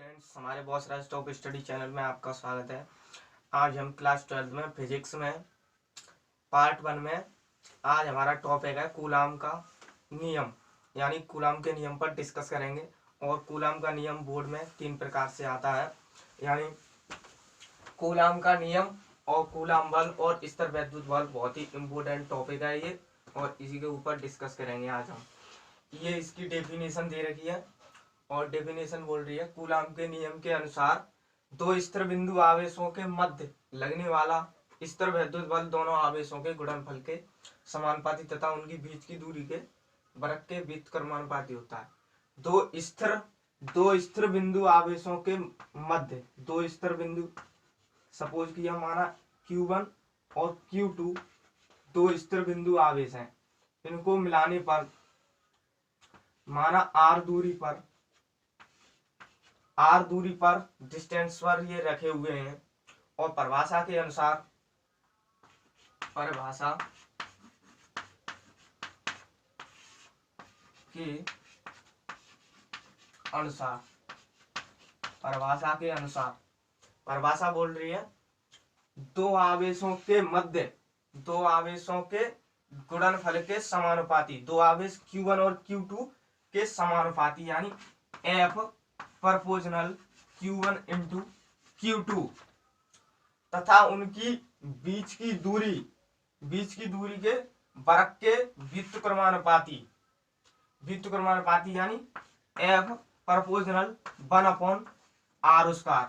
Friends, हमारे boss राज top study channel में आपका स्वागत है। आज हम क्लास 12 में फिजिक्स में पार्ट 1 में आज हमारा टॉपिक है कूलाम का नियम, यानी कूलाम के नियम पर डिस्कस करेंगे। और कूलाम का नियम बोर्ड में 3 प्रकार से आता है, यानी कूलाम का नियम और कूलाम बल और स्तर वैद्युत बल। बहुत ही इम्पोर्टेंट टॉपिक है ये, और इसी के ऊपर डिस्कस करेंगे आज हम। ये इसकी डेफिनेशन दे रखी है, और डेफिनेशन बोल रही है कूलाम के नियम के अनुसार दो स्थिर बिंदु आवेशों के मध्य लगने वाला स्तर वैद्युत बल दोनों आवेशों के गुणनफल के समानुपाती तथा उनकी बीच की दूरी के वर्ग के व्युत्क्रमानुपाती होता है। दो स्थिर बिंदु आवेशों के मध्य, दो स्थिर बिंदु सपोज किया हमारा Q1 और Q2 दो स्थिर बिंदु आवेश हैं। इनको मिलाने पर माना r दूरी पर डिस्टेंस पर ये रखे हुए हैं, और परिभाषा के अनुसार परिभाषा बोल रही है दो आवेशों के मध्य, दो आवेशों के गुणनफल के समानुपाती, दो आवेश Q1 और Q2 के समानुपाती, यानी F proportional Q1 into Q2 तथा उनकी बीच की दूरी के वर्ग के व्युत्क्रमानुपाती यानी F प्रोपोर्शनल 1/r²।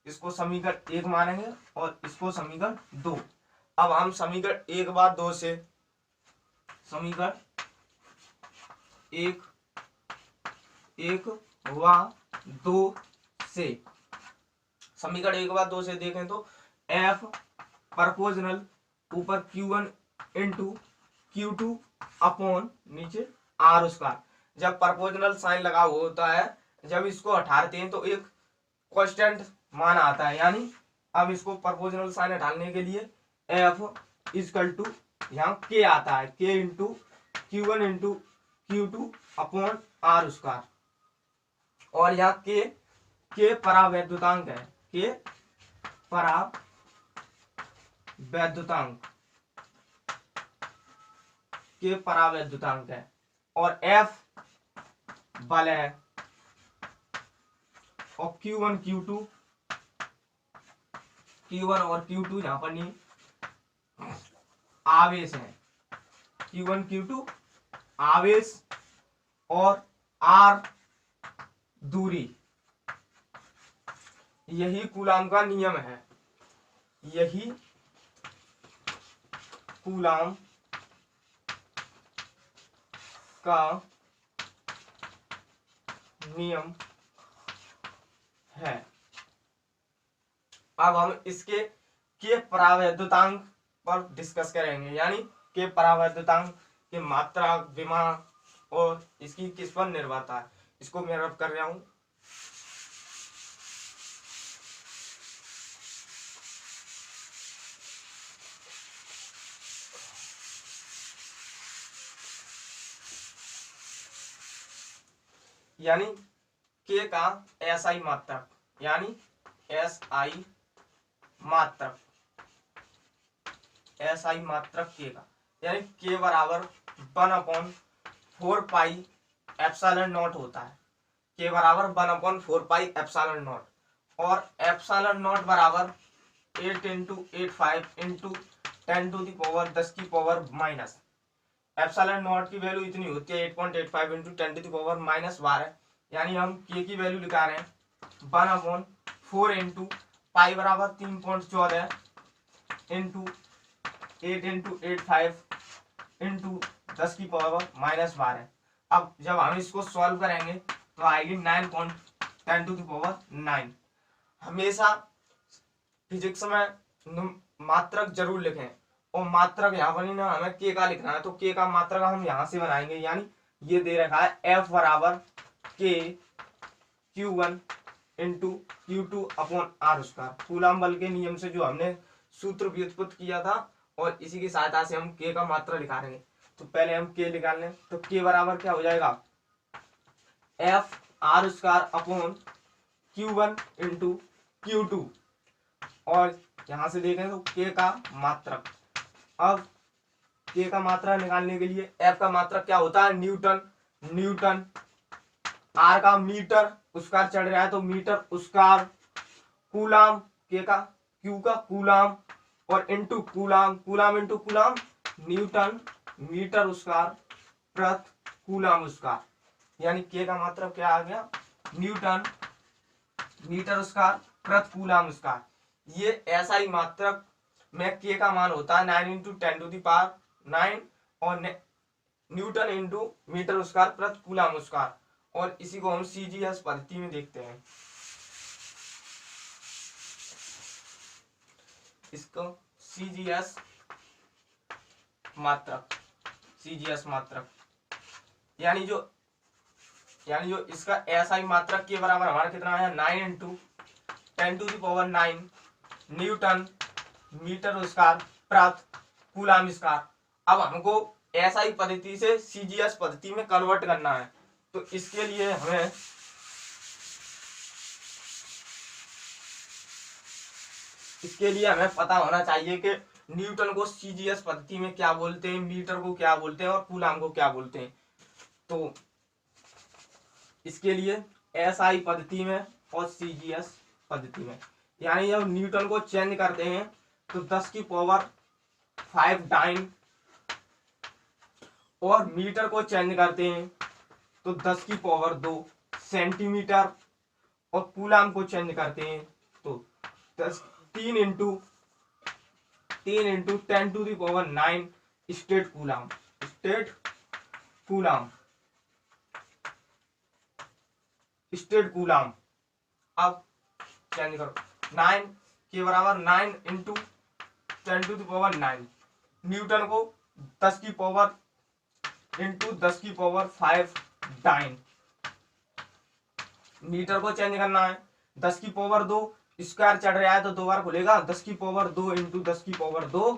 इसको समीकरण 1 मानेंगे और इसको समीकरण 2। अब हम समीकरण 1 व 2 से समीकरण 1 व 2 से समीकरण 1 व 2 से देखें तो F प्रोपोर्शनल ऊपर Q1 इंटू Q2 अपॉन नीचे r²। जब प्रोपोर्शनल साइन लगा हुआ होता है, जब इसको हटाते हैं तो एक कांस्टेंट मान आता है, यानी अब इसको प्रोपोर्शनल साइन हटाने के लिए F इक्वल टू यहाँ K आता है, K into Q1 into Q2 upon r²। और यहाँ K परावैद्युतांक है, K परावैद्युतांक है, और F बल है, और Q1 और Q2 यहाँ पर नहीं आवेश है, Q1 Q2 आवेश और R दूरी। यही कूलाम का नियम है, यही कूलाम का नियम है। अब हम इसके के परावैद्युतांक पर डिस्कस करेंगे, यानी के परावैद्युतांक की मात्रा, विमा और इसकी किस पर निर्भरता है। इसको मैं रब कर रहा हूं। यानी के का SI मात्रक, यानी SI मात्रक के का, यानी के बराबर 1/4 पाई एप्सिलॉन नॉट होता है। के बराबर 1/4 पाई एप्सिलॉन नॉट, और एप्सिलॉन नॉट बराबर 8 इंटू 85 इंटू 10⁻10 की पावर माइनस। एप्सिलॉन नॉट की वैल्यू इतनी होती है 8.85 इंटू 10⁻12, यानी हम के की वैल्यू लिखा रहे हैं 1/4 इंटू पाई बराबर 3.14 इंटू 8 इंटू 85 इंटू 10 की पावर -12। अब जब हम इसको सॉल्व करेंगे तो आएगी 9.10⁻9। हमेशा फिजिक्स में मात्रक जरूर लिखें, और मात्रक यहाँ पर ना हमें के का लिखना है, तो के का मात्रक हम यहाँ से बनाएंगे, यानी ये दे रखा है F बराबर के Q1 into Q2 upon r²। Coulomb बल के नियम से जो हमने सूत्र व्युत्पत्ति किया था, और इसी की सहायता से हम के का मात्रा निकालेंगे। तो पहले हम के निकाल लें, तो के बराबर क्या हो जाएगा F r² upon Q1 into Q2। और यहां से देखें तो K का मात्रक। अब K का मात्रक निकालने के लिए F का मात्रक क्या होता है, न्यूटन। न्यूटन, R का मीटर, उसका चढ़ रहा है तो मीटर उसका, कूलाम, K का, Q का कूलाम, और into coulomb, coulomb into coulomb, newton metre उसका प्रति कूलाम उसका। यानी K का मात्रक क्या आ गया, न्यूटन मीटर उसका प्रति कूलाम उसका। ये ऐसा ही मात्रक में K का मान होता है 9 इंटू 10⁹ और न्यूटन इंटू मीटर उसका प्रति कूलाम उसका। और इसी को हम CGS पद्धति में देखते हैं। इसको CGS मात्रक, CGS मात्रक यानी जो इसका ऐसा ही मात्रक के बराबर हमारा कितना है, 9 इंटू 10⁹ न्यूटन मीटर उसका प्रति कूलाम इसका। अब हमको ऐसा ही पद्धति से CGS पद्धति में कन्वर्ट करना है, तो इसके लिए हमें पता होना चाहिए कि न्यूटन को CGS पद्धति में क्या बोलते हैं, मीटर को क्या बोलते हैं और कूलाम को क्या बोलते हैं। तो इसके लिए SI पद्धति में और CGS पद्धति में, यानी जब न्यूटन को चेंज करते हैं तो 10⁵ डाइन, और मीटर को चेंज करते हैं तो 10⁻² सेंटीमीटर, और कूलाम को चेंज करते हैं तो 3 into 10⁹ state coulomb, state coulomb. अब चेंज करो, 9 के बराबर 9 इंटू 10⁹ न्यूटन को 10⁻⁵ डाइन। मीटर को चेंज करना है, 10⁻² स्क्वायर चढ़ रहा है तो 2 बार खुलेगा, 10⁻² इंटू 10⁻²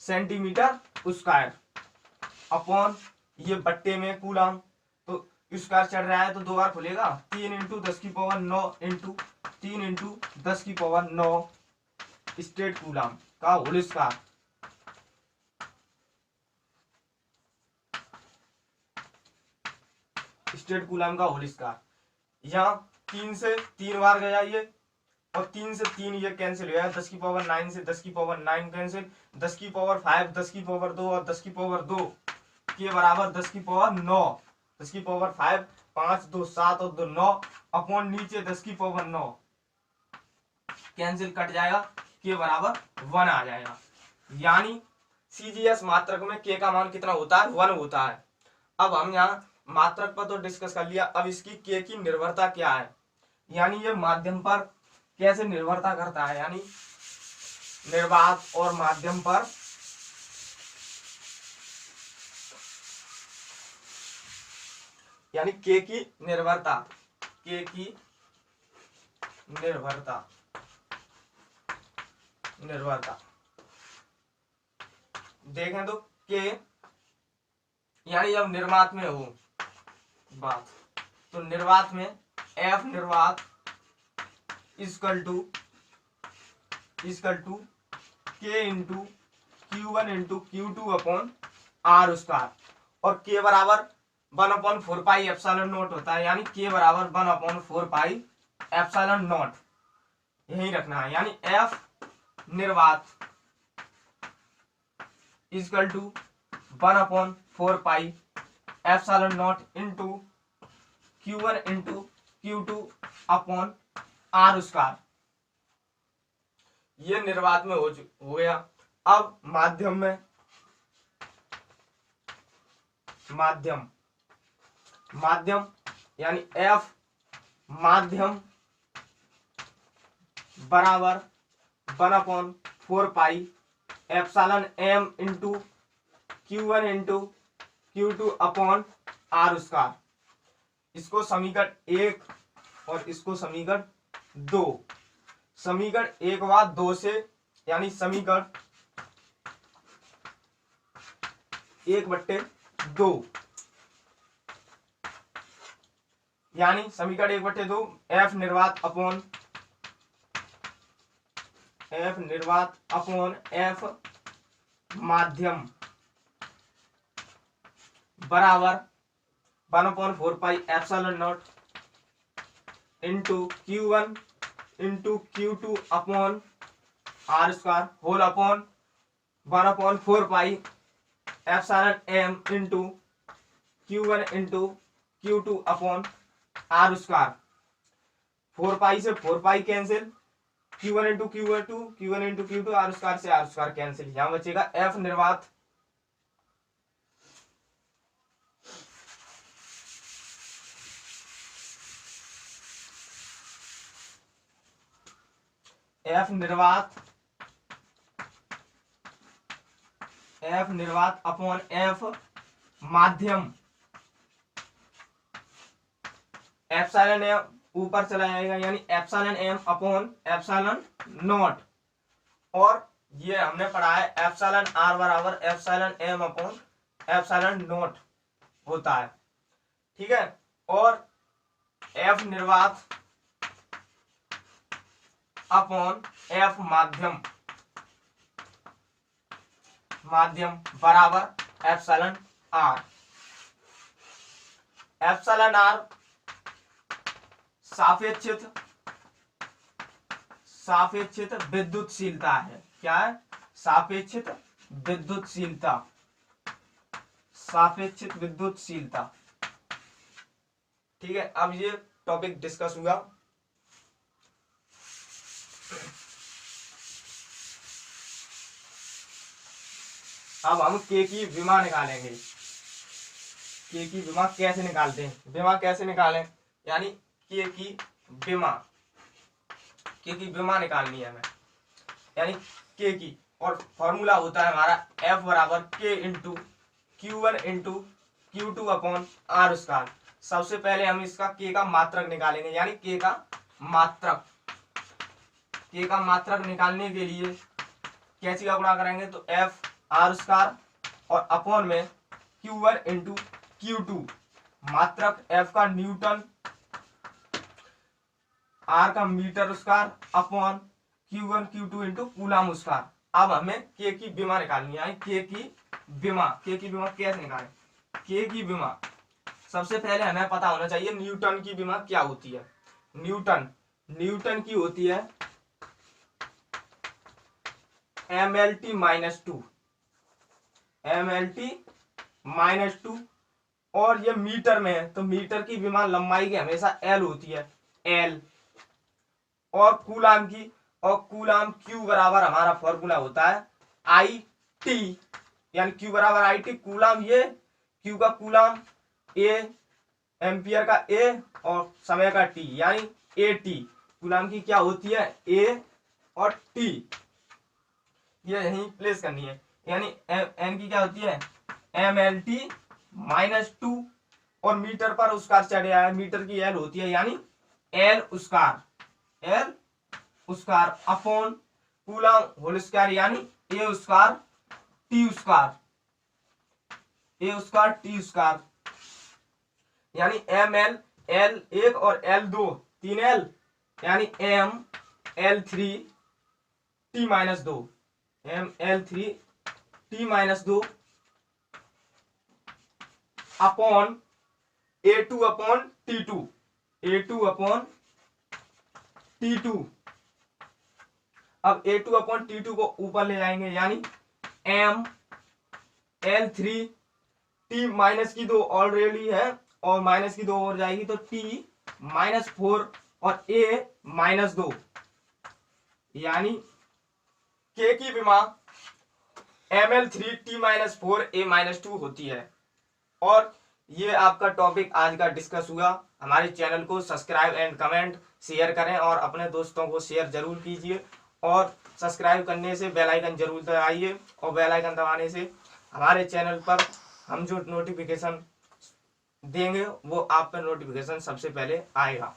सेंटीमीटर स्क्वायर अपॉन ये बट्टे में कूलाम, तो स्क्वायर चढ़ रहा है तो 2 बार खुलेगा, 3 into 10⁹ into 3 into 10⁻⁹ state coulomb का होल स्क्वायर। स्टेट कूलाम का होल स्क्वायर। यहाँ 3 से 3 बार गया ये, और 3 से 3 ये कैंसिल हो गया, 10⁹ से 10⁹ कैंसिल, 10⁵ 10⁻² और 10⁻² के बराबर 10⁻⁹, 10⁵ 5 2 7 और 2 9 अपॉन नीचे 10⁻⁹ कैंसिल कट जाएगा, के बराबर 1 आ जाएगा। यानी CGS मात्रक में K का मान कितना होता है, 1 होता है। अब हम यहाँ मात्रक पर तो डिस्कस कर लिया, अब इसकी K की निर्भरता क्या है, यानी ये माध्यम पर कैसे निर्भरता करता है, यानी निर्वात और माध्यम पर यानी K की निर्भरता, K की निर्भरता देखें तो K यानी जब निर्वात में हो बात, तो निर्वात में F निर्वात equal to K into Q1 into Q2 upon R square, और K बराबर 1/4 पाई एप्सिलॉन नॉट होता है, यानी K बराबर 1/4 पाई एप्सिलॉन नॉट, यही रखना है। यानी F निर्वात equal to 1/4 pi epsilon naught into Q1 into Q2 upon R square. ये निर्वात में हो गया। अब माध्यम में, माध्यम यानी F माध्यम बराबर 1/4 pi epsilon M into Q1 into Q2 upon R square. इसको समीकरण 1 और इसको समीकरण 2, समीकरण 1 बाद 2 से, यानी समीकरण 1/2 यानी समीकरण 1/2 एफ निर्वात अपॉन एफ माध्यम बराबर 1/4 pi epsilon naught into Q1 into Q2 upon R square whole upon 1/4 pi epsilon m into Q1 into Q2 upon R square. 4 pi से 4 pi cancel, Q1 into Q2 Q1 into Q2 R square से R square cancel. यहां बचेगा F निर्वात upon F माध्यम epsilon M ऊपर चला जाएगा यानी epsilon M upon epsilon naught, और ये हमने पढ़ा है एप्सिलॉन आर बराबर epsilon M upon epsilon naught होता है, ठीक है। और एफ निर्वात अपॉन एफ माध्यम बराबर एप्सिलॉन आर। एप्सिलॉन आर सापेक्षित विद्युतशीलता है। क्या है? सापेक्षित विद्युतशीलता। ठीक है, अब ये टॉपिक डिस्कस हुआ। अब हम के की विमा निकालेंगे। के की विमा कैसे निकालते हैं? विमा कैसे निकालें, यानी के की विमा निकालनी है हमें, यानी के की, और फॉर्मूला होता है हमारा एफ बराबर K into Q1 into Q2 upon R square. सबसे पहले हम इसका के का मात्रक निकालेंगे, यानी के का मात्रक निकालने के लिए कैसे का गुणा करेंगे, तो एफ आर स्क्वायर और अपॉन में Q1 इंटू Q2, मात्रक एफ का न्यूटन, आर का metre square upon Q1 Q2 into coulomb square. अब हमें के की विमा निकालनी है। के की विमा कैसे निकालें? के की विमा सबसे पहले हमें पता होना चाहिए न्यूटन की विमा क्या होती है। न्यूटन की होती है MLT -2 और ये मीटर में है, तो मीटर की विमा लंबाई की हमेशा L होती है, L। और कूलाम की, और कूलाम Q बराबर हमारा फॉर्मूला होता है IT, यानी Q बराबर IT। कूलाम ये Q का कूलाम, A एम्पियर का A और समय का T, यानी AT। कूलाम की क्या होती है? A और T, ये यहीं प्लेस करनी है। यानी N की क्या होती है? MLT -2 और मीटर पर उसका चढ़ आया, मीटर की L होती है, यानी L square upon coulomb whole square, यानी A स्क्वायर T स्क्वायर, यानी ML L1 और L2 3 L, यानी ML3 T-2 upon A2 upon T2। अब A2 अपॉन T2 को ऊपर ले जाएंगे, यानी ML3 T-2 ऑलरेडी है और -2 और जाएगी, तो T-4 और A-2, यानी के की विमा ML3 T-4 A-2 होती है। और ये आपका टॉपिक आज का डिस्कस हुआ। हमारे चैनल को सब्सक्राइब एंड कमेंट शेयर करें और अपने दोस्तों को शेयर जरूर कीजिए, और सब्सक्राइब करने से बेल आइकन जरूर दबाइए, और बेल आइकन दबाने से हमारे चैनल पर हम जो नोटिफिकेशन देंगे वो आप पर नोटिफिकेशन सबसे पहले आएगा।